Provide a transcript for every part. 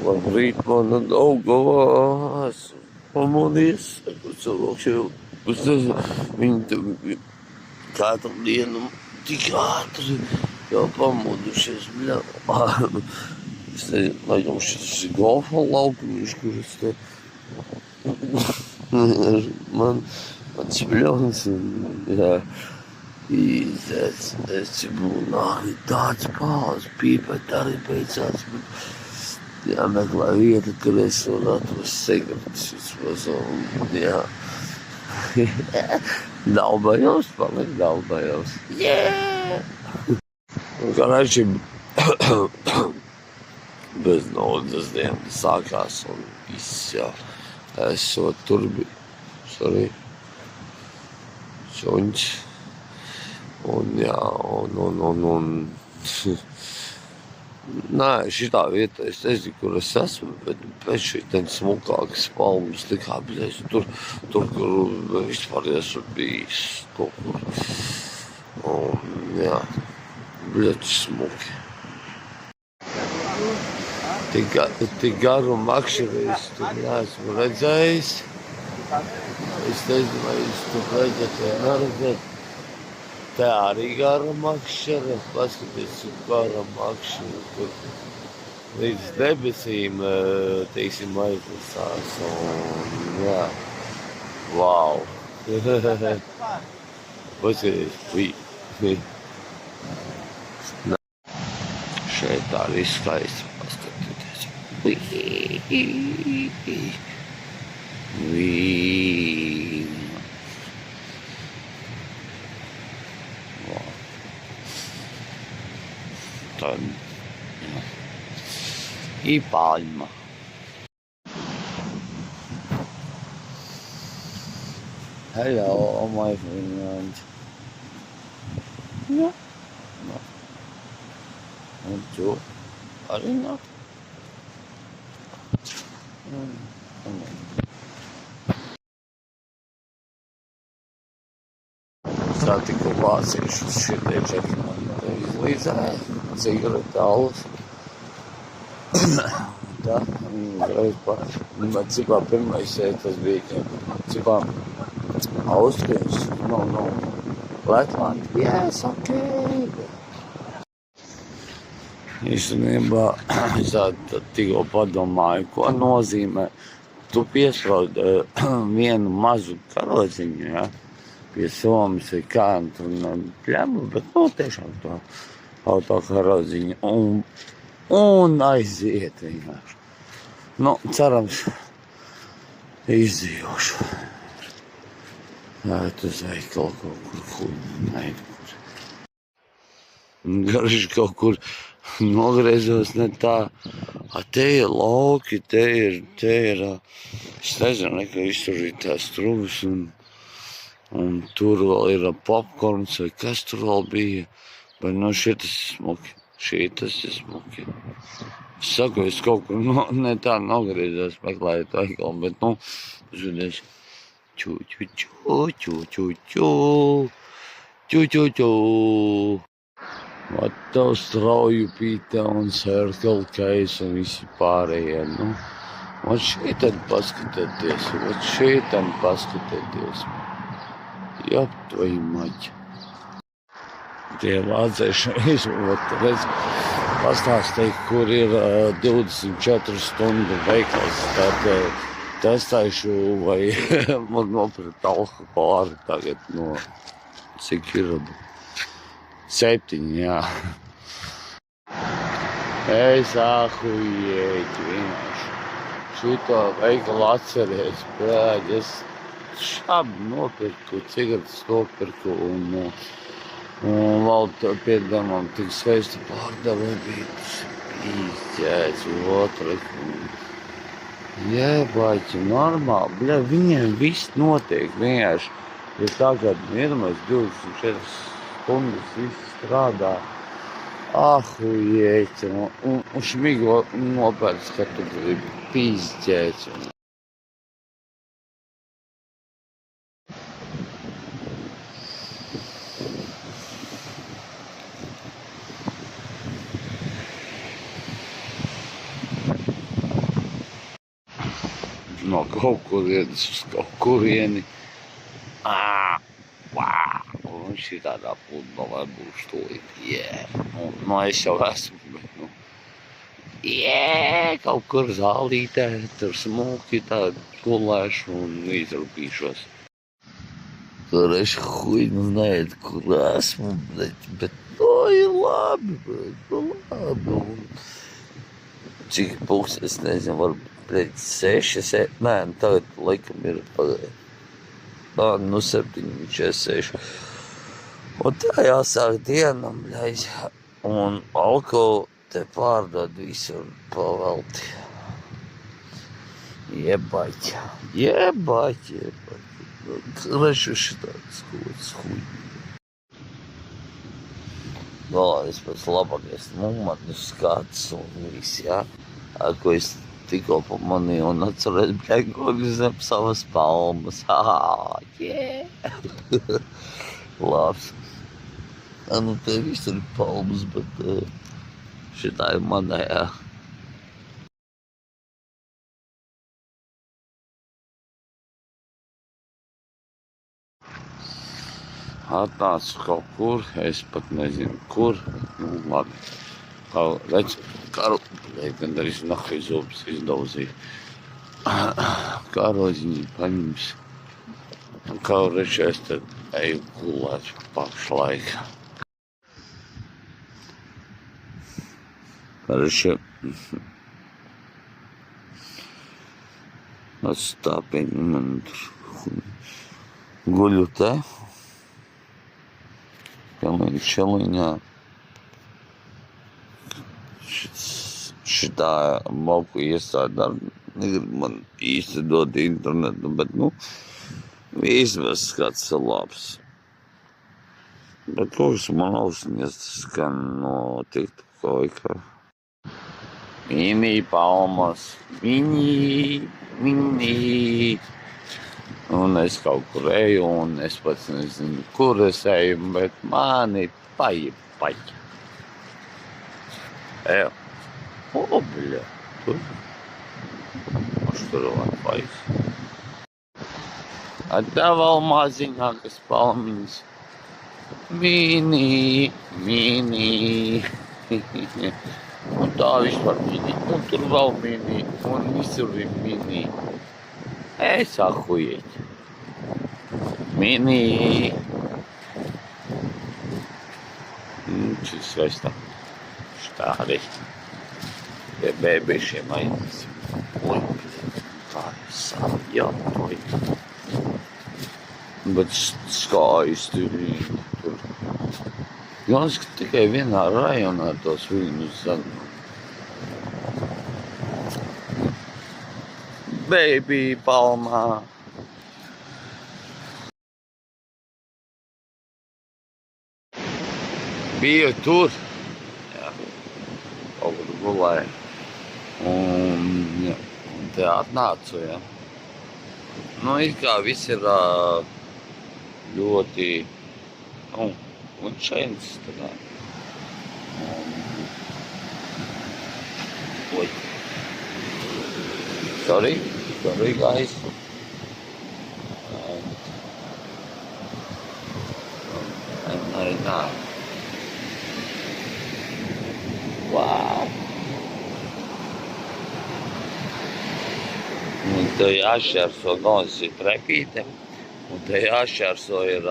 Labrīt, mana draugavās. Pamodies, cilvēks jau, es nezinu, viņi katru dienu tik ātri jau pamodušies, bļā. Es nezinu, laikam šis ir golfa laukumiņš, kur es te, mans pļons, jā. Es nāk tāds pāls, pīpēt arī beidzās, bet jāmeklē vieta, kur es varu atrast cigaretes vismaz, un jā. Dalbajos, paliek dalbajos. Yeah! Garāči bez naudas diena sākās, un viss jau esot tur bija, suņš. Un jā, un nē, šitā vietā es nezinu, kur es esmu, bet pēc šeit smukākas palmas, tā kā, bļēc, tur, kur vispār esmu bijis, tur, kur, un jā, bļēc, smuki. Tik garu makšķeri es tur neesmu redzējis. Es nezinu, vai es tur redzēt vai neredzēt. Tā arī gara makšķere, paskaties, cik gara makšķere, kur līdz debesīm, teiksim, aizlasās, un jā, vau. Paskaties, šeit arī skaisti, paskatieties. I palma. Hello, my friend. No. And you? Are you not? Satiku vāciešus šitie čeki man izlīdzēja, cigareti, alus. Tā, reiz bet cipā pirmais tas bija, ka cipā Austrijas, no, Latvijas, yes, okay. Īstenībā, es tikko padomāju, ko nozīmē, tu piesprādi vienu mazu karodziņu, ja, pie somas vai kā, un tur pļemu, bet, tiešām to autokarodziņu, un aiziet vienkārši. Cerams, izdzīvošu. Ēt uz veikalu kaut kur, garš kaut kur nogriezos ne tā. Te ir lauki, te ir, es nezinu, ka izturītās trubas, un tur vēl ir popkorns, vai kas tur vēl bija, bet šitas ir smuki. Šitas ir smuki. Es saku, es kaut kur ne tā nogriezos, meklējot veikalu, bet, zinies, čū. Vat tev strauju pīte un Circle K un visi pārējie, Vat šeitan paskatieties, Jop, tvoji maķi. Tie vācieši, redz, pastāstīja, kur ir 24 stundu veikals, tad testēšu, vai man nopirkt alkoholu tagad cik ir 7, jā. Es ahujēķi vienkārši. Šito veikalu atceries, brāļ, es šādi nopirku, cigaretes nopirku, un vēl piedamām tik sveisti pārdevē bija izķēts, otru. Jēbaļķi, normāli, bļa, viņiem viss notiek vienkārši. Ja tagad vienmēr 24 stundas viss strādā, ahujēķi, un šmigo nopērts, ka tu gribi pīzķēts. no kaut kurienes uz kaut kurieni. Un šitādā pludmalē būšu tūlīt. Nu, es jau esmu, bet, kaut kur zālītē, tur smuki tādu gulēšu un izrūpīšos. Tur es знает, kur esmu, bet ir labi, labi. Un cik pūks, es nezinu, varbūt 6, nē, tagad laikam ir pagaid. 7:46. Un tā jāsāk diena, bļaļ. Un alkoholu te pārdod visur pavelti. Jebać. Короче, šitāds хуй. Galvenais pēc labākais momentu skats un viss, jā. Ko es tikko pamanīju un atceros, bļaļ, zem savas palmas. Labs. Nu, te visur ir palmas, bet šitā ir manējā. Atnācu kaut kur, es pat nezinu kur. Nu, labi. Redz, Karu, gan arī nakai zobus izdauzīja. Karoziņi paņems. Un kā rečēs, tad eju gulēt pašlaik. Reče. Atstāpiņi man tur. Guļu te. Pilnīgi čeliņā. Šitā malku iestādā negrib man īsti dot internetu, bet, vismaz skats ir labs. Bet kaut kas man ausiņas skan no TikToka vai kā. Mini palmas, mini. Un es kaut kur eju, un es pats nezinu, kur es eju, bet mani paļ. Bļa, tur. Aš tur Wi-Fi. Tā vēl maziņākas palmiņas. Mini. Un tā vispār mini, un tur vēl mini, un visur ir mini. Es ahujēt. Mini. Šis vairs tā. Štādi. Tie bēbiešiem ainas. Oi, tā ir sāpjātoji. Bet skaisti viņi tur. Jānis, ka tikai vienā rajonā tos viņus zana. Baby palmā. Biju tur. Jā. Kaut kur gulēju. Un te atnācu, jā. It kā viss ir ļoti, un šeins tādā. Sorry guys. And arī tā. Wow. Un te jāšķērso galvenais ir trepīte. Un te jāšķērso ir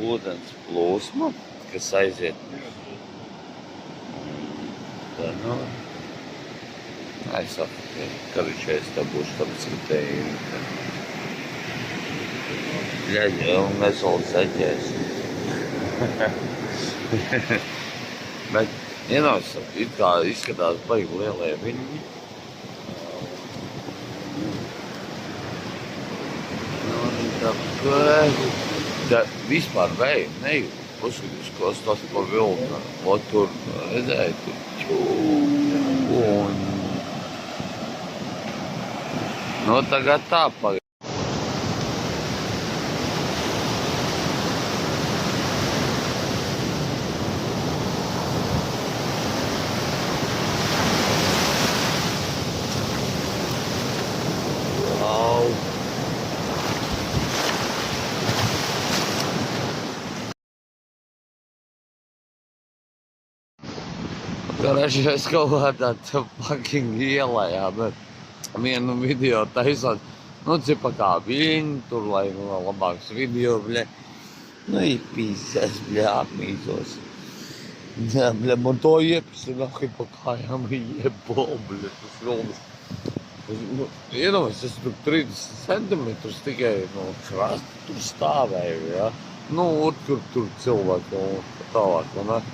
ūdens plūsma, kas aiziet. Tad, es saprotu, ka es te būšu tam skatēju. Ļaļa, un mēs vēl seķēs. Bet, it kā izskatās baigi lielie viņi. Tā vispār vēju nejūt. Paskatīs, kas tas pa vilna. Tur, redzēji, tur. Tagad tā pagaid. Garši es kaut kādā fucking ielā, bet vienu video taisot, nu, cipa kā viņi tur, lai labāks video, bļa. Nu, и пиздец, бля, apmītos. Jā, bļa, man to iepisi nahai pa kājām iebol, bļa, tas vilnis. Nu, iedomājies, es tur 30 centimetrus tikai no krasta tur stāvēju, ja? Nu, kur tur cilvēki un tālāk, un ne?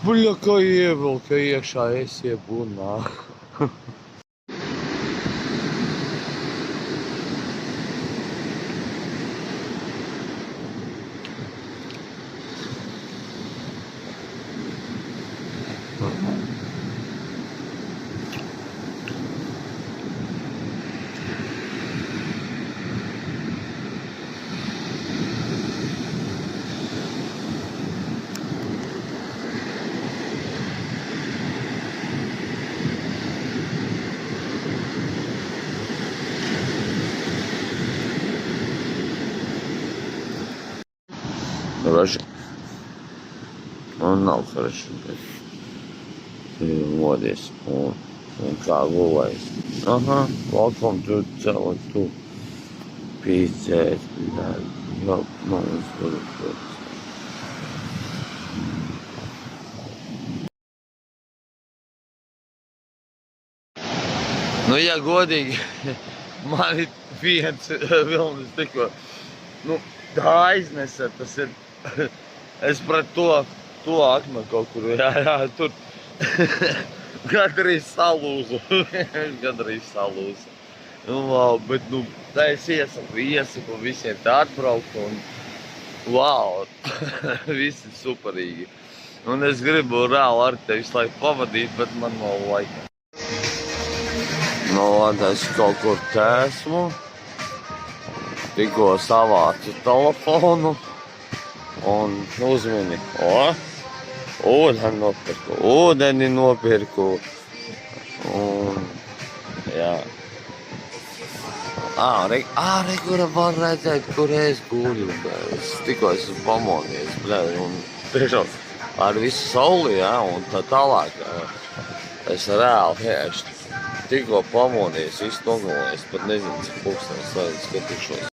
Bļa, kā ievilka iekšā, es iebunā. Хорошо. Un nav хорошо. Modies. Un kā gulējis. Aha, welcome to tu. Pīcēt, bļāj. Jā, man uztur. Nu, ja godīgi, mani viens vilnis tikko, nu, tā aiznesa, tas ir, es pret to akmeni kaut kur, jā, tur, gandrīz salūzu, Nu, wow, bet, nu, tā es iesaku visiem tā atbraukt, un, wow, visi superīgi. Un es gribu reāli ar tevi visu laiku pavadīt, bet man nav laika. Nu, es kaut kur te esmu. Tikko savācu telefonu un uzmini. Ūdeni nopirku. Un, jā. Kur var redzēt, kur es guļu. Es tikko esmu pamodies, un tiešām ar visu sauli, jā, un tā tālāk. Es reāli, tikko pamodies, visu nogulēju, es pat nezinu, cik pulkstenis skatīšos.